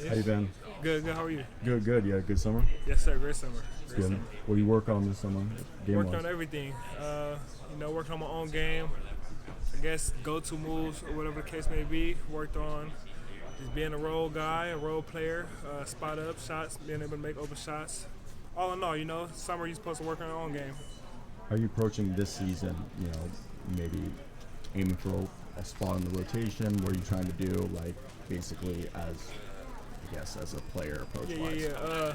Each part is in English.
How you been? Good, good. How are you? Good. You had a good summer? Yes, sir. Great summer. It's Great good. summer. What do you work on this summer? Game Working wise? on everything. Working on my own game. I guess go-to moves or whatever the case may be. Worked on just being a role guy, a role player, spot up shots, being able to make open shots. All in all, summer you're supposed to work on your own game. How are you approaching this season? Maybe aiming for a spot in the rotation. What are you trying to do, like, basically as a player approach wise? Yeah.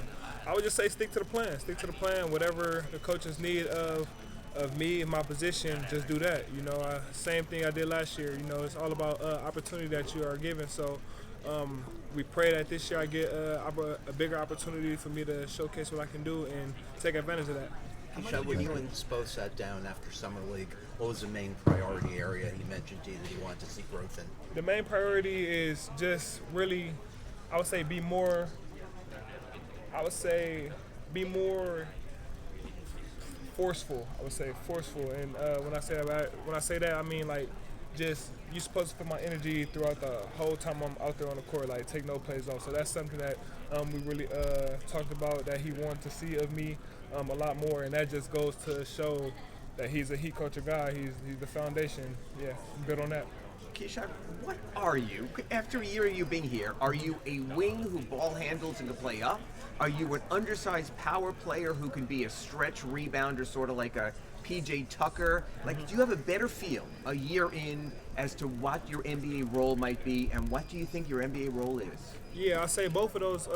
I would just say stick to the plan. Stick to the plan. Whatever the coaches need of me in my position, just do that. Same thing I did last year. It's all about opportunity that you are given. So we pray that this year I get a bigger opportunity for me to showcase what I can do and take advantage of that. Keshad, when you and Spo sat down after Summer League, what was the main priority area he mentioned to you that he wanted to see growth in? The main priority is just really, I would say, be more forceful. I would say forceful, and when I say that, I mean like just you're supposed to put my energy throughout the whole time I'm out there on the court, like take no plays off. So that's something that we really talked about that he wanted to see of me a lot more, and that just goes to show that he's a heat culture guy. He's the foundation. Yeah, I'm good on that. Keshad, what are you? After a year of you being here, are you a wing who ball handles and can play up? Are you an undersized power player who can be a stretch rebounder, sort of like a PJ Tucker? Like, do you have a better feel a year in as to what your NBA role might be, and what do you think your NBA role is? Yeah, I say both of those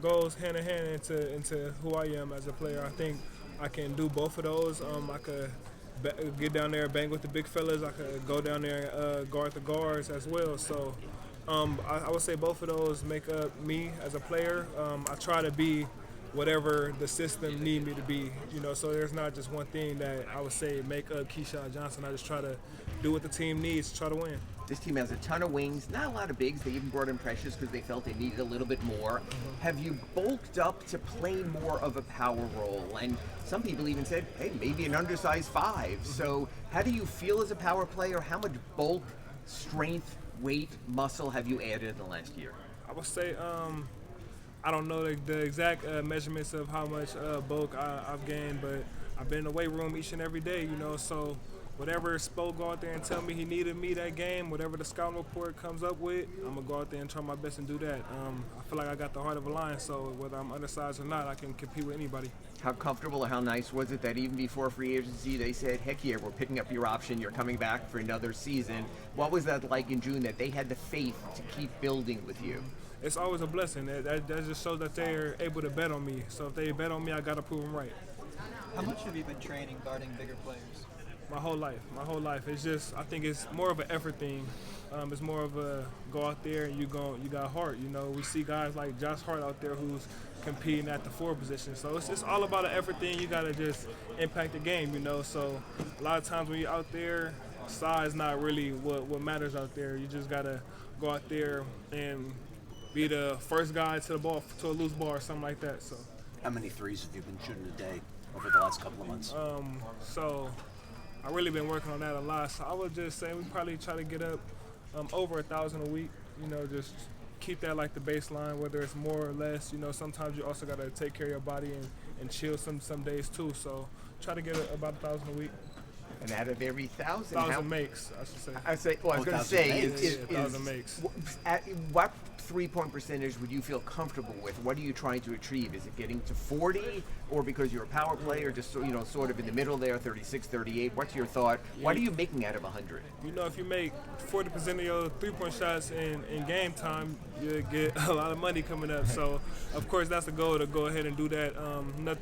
goes hand in hand into who I am as a player. I think I can do both of those. I could get down there and bang with the big fellas. I could go down there and guard the guards as well. So I would say both of those make up me as a player. I try to be whatever the system need me to be, so there's not just one thing that I would say make up Keshad Johnson. I just try to do what the team needs to try to win. This team has a ton of wings, not a lot of bigs. They even brought in Precious because they felt they needed a little bit more. Have you bulked up to play more of a power role? And some people even said, hey, maybe an undersized five. So how do you feel as a power player? How much bulk, strength, weight, muscle have you added in the last year? I would say I don't know the exact measurements of how much bulk I've gained, but I've been in the weight room each and every day, so whatever Spo go out there and tell me he needed me that game, whatever the scouting report comes up with, I'm going to go out there and try my best and do that. I feel like I got the heart of a lion, so whether I'm undersized or not, I can compete with anybody. How comfortable or how nice was it that even before free agency they said, heck yeah, we're picking up your option, you're coming back for another season? What was that like in June, that they had the faith to keep building with you? It's always a blessing. That just shows that they're able to bet on me. So if they bet on me, I got to prove them right. How much have you been training guarding bigger players? My whole life. It's just, I think it's more of an effort thing. It's more of a go out there and you got heart. We see guys like Josh Hart out there who's competing at the forward position. So it's just all about an effort thing. You got to just impact the game, So a lot of times when you're out there, size not really what matters out there. You just got to go out there and be the first guy to the ball, to a loose ball or something like that. So How many threes have you been shooting a day over the last couple of months? So I've really been working on that a lot. So I would just say we probably try to get up over 1,000 a week. Just keep that like the baseline, whether it's more or less. Sometimes you also got to take care of your body and chill some days too. So try to get about 1,000 a week. And out of every 1,000, 1,000 makes, I should say. I was going to say, 1,000 makes. At what three-point percentage would you feel comfortable with? What are you trying to achieve? Is it getting to 40, or because you're a power player, just sort of in the middle there, 36, 38? What's your thought? What are you making out of 100? If you make 40% of your three-point shots in game time, you get a lot of money coming up. So, of course, that's the goal, to go ahead and do that.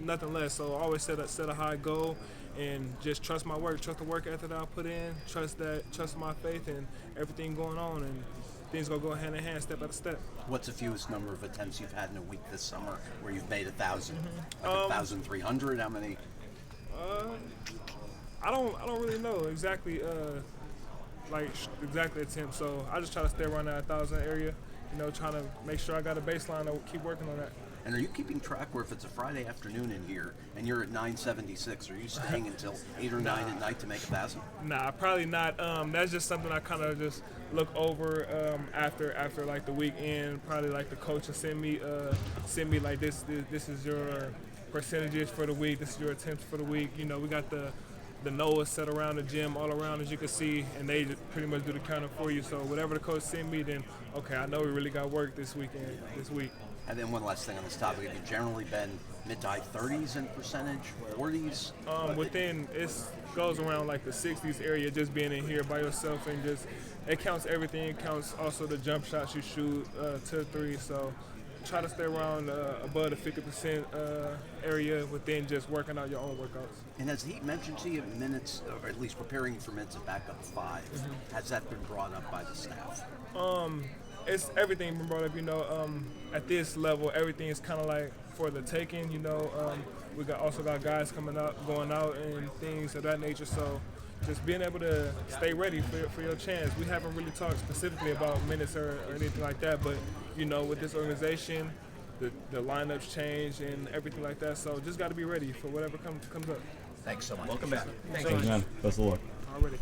Nothing less. So, always set a high goal and just trust my work, trust the work ethic that I put in, trust my faith and everything going on, and things gonna go hand in hand, step by step. What's the fewest number of attempts you've had in a week this summer where you've made 1,000? Like 1,300? How many? I don't really know exactly exactly attempts. So I just try to stay around that 1,000 area trying to make sure I got a baseline and keep working on that. And are you keeping track where if it's a Friday afternoon in here and you're at 9:76, are you staying until 8 or 9 at night to make a basket? Nah, probably not. That's just something I kind of just look over after like the weekend. Probably like the coach will send me like this is your percentages for the week. This is your attempts for the week. We got the Noah set around the gym all around, as you can see, and they just pretty much do the counting for you. So whatever the coach send me, then okay, I know we really got work this week. And then one last thing on this topic, have you generally been mid to high 30s in percentage, 40s? Within, it goes around like the 60s area, just being in here by yourself, and just it counts everything. It counts also the jump shots you shoot to three. So try to stay around above the 50% area within just working out your own workouts. And has the Heat mentioned to you minutes, or at least preparing you for minutes at backup 5? Has that been brought up by the staff? It's everything been brought up. At this level, everything is kind of like for the taking. We also got guys coming out, going out, and things of that nature. So just being able to stay ready for your chance. We haven't really talked specifically about minutes or anything like that, but with this organization, the lineups change and everything like that. So just got to be ready for whatever comes up. Thanks so much. Welcome back. Thanks, man. Best of luck. Already.